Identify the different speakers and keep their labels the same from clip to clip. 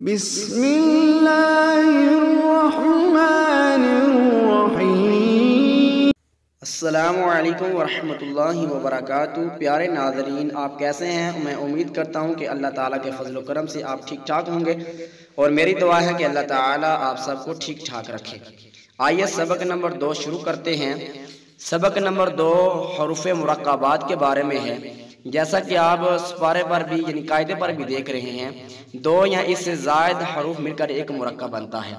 Speaker 1: बिस्मिल्लाहिर्रहमानिर्रहीम। अस्सलामुअलैकुम वरहमतुल्लाहि वबरकातुहू। प्यारे नाज़रीन, आप कैसे हैं? मैं उम्मीद करता हूं कि अल्लाह ताला के फजल व करम से आप ठीक ठाक होंगे और मेरी दुआ है कि अल्लाह ताला आप सबको ठीक ठाक रखे। आइए सबक नंबर 2 शुरू करते हैं। सबक नंबर 2 हरूफ मुरक्कबात के बारे में है। जैसा कि आप सपारे पर भी यानी कायदे पर भी देख रहे हैं, दो या इससे ज़ायद हरूफ मिलकर एक मुरक्कब बनता है।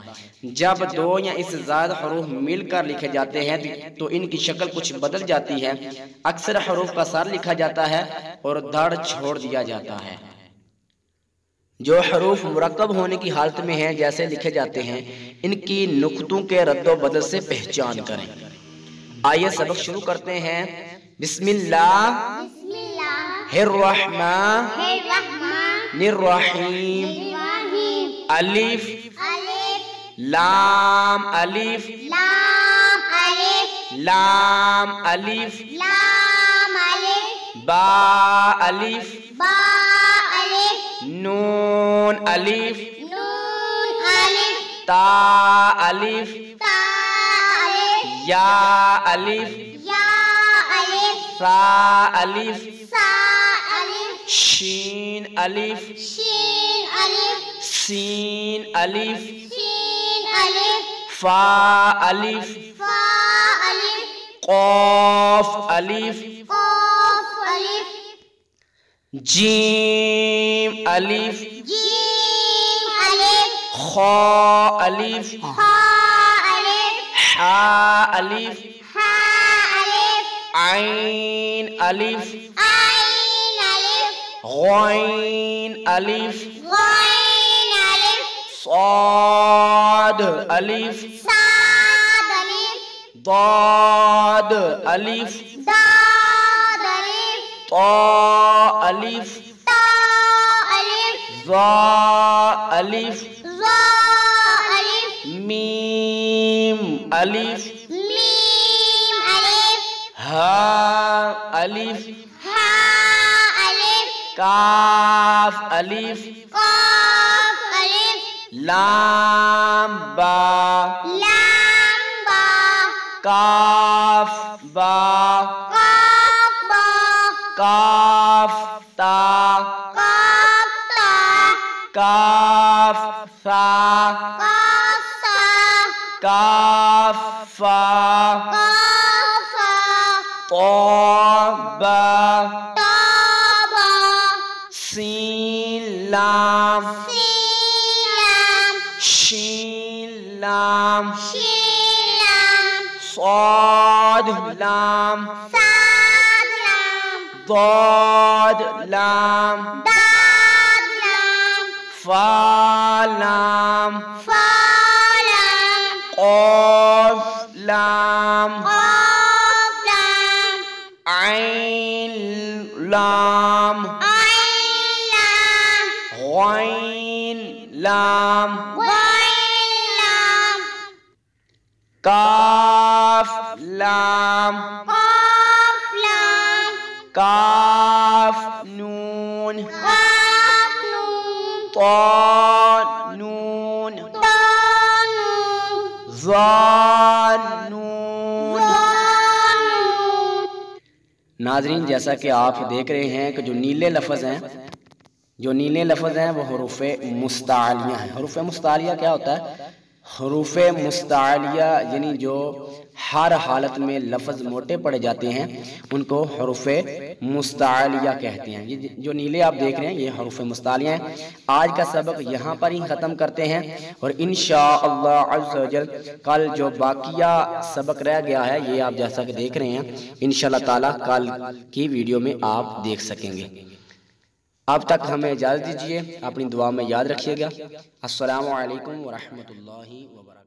Speaker 1: जब दो या इससे ज़ायद हरूफ मिलकर लिखे जाते हैं तो इनकी शक्ल कुछ बदल जाती है। अक्सर हरूफ का सर लिखा जाता है और धड़ छोड़ दिया जाता है। जो हरूफ मुरक्कब होने की हालत में हैं जैसे लिखे जाते हैं, इनकी नुक्तों के रद्दो बदल से पहचान करें। आइए सबक शुरू करते हैं। बिस्मिल्लाहिर्रहमानिर्रहीम। अलिफ लाम अलिफ लाम अलिफ बा अलिफ नून अलिफ ता अलिफ या अलिफ सा अलिफ शीन अलिफ सीन अलिफ फा अलिफ क़ाफ अलिफ जीम अलिफ खा अलिफ हा अलिफ आइन अलिफ गौइन अलिफ साद अलिफ दाद अलिफ ता अलिफ ज़ा अलिफ मीम अलिफ हा अलिफ काफ अलिफ लाम बा काफ बा काफ ता काफ सा काफ फा तौबा सीन लाम शीन लाम साद लाम दाद लाम फा लाम क़ाफ लाम आइन लाम गौइन लाम काफ लाम काफ नून ता नून ज़ा नून। नाज़रीन, जैसा कि आप देख रहे हैं कि जो नीले लफ्ज़ हैं वो हरूफ़े मुस्तालिया हैं। हरूफ़े मुस्तालिया क्या होता है? हरूफ़े मुस्तालिया यानी जो हर हालत में लफ्ज़ मोटे पड़ जाते हैं उनको हरूफ़े मुस्तालिया कहते हैं। ये जो नीले आप देख रहे हैं ये हरूफ़े मुस्तालिया हैं। आज का सबक यहाँ पर ही ख़त्म करते हैं और इंशाअल्लाह अज़्ज़ व जल कल जो बाकिया सबक रह गया है ये आप जैसा कि देख रहे हैं इंशाअल्लाह ताला कल की वीडियो में आप देख सकेंगे। अब तक हमें इजाज़त दीजिए, अपनी दुआ में याद रखिएगा। अस्सलामु अलैकुम वरहमतुल्लाहि वबरकातुहू।